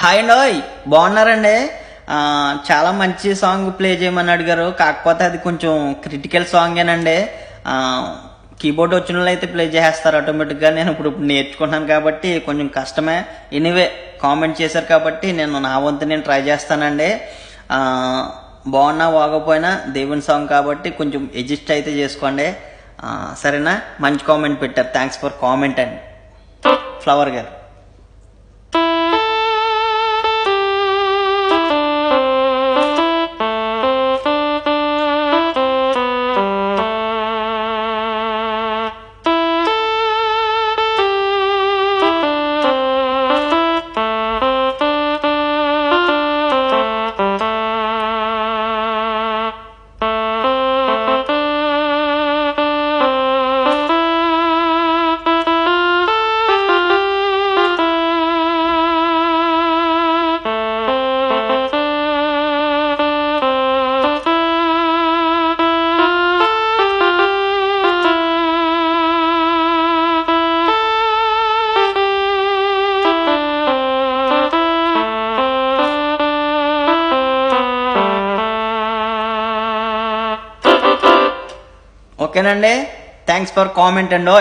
Hi అండి, ఓయ్ బాగున్నారండి. చాలా మంచి సాంగ్ ప్లే చేయమని అడిగారు. కాకపోతే అది కొంచెం క్రిటికల్ సాంగేనండి. కీబోర్డ్ వచ్చిన వాళ్ళు అయితే ప్లే చేసేస్తారు ఆటోమేటిక్గా. నేను ఇప్పుడు నేర్చుకుంటున్నాను కాబట్టి కొంచెం కష్టమే. ఎనీవే కామెంట్ చేశారు కాబట్టి నా వంతు నేను ట్రై చేస్తానండి. బాగున్నా బాగోపోయినా దేవుని సాంగ్ కాబట్టి కొంచెం అడ్జస్ట్ అయితే చేసుకోండి. సరేనా? మంచి కామెంట్ పెట్టారు. థ్యాంక్స్ ఫర్ కామెంట్ అండి ఫ్లవర్ గారు. ఓకేనండి, థ్యాంక్స్ ఫర్ కామెంట్ అండి.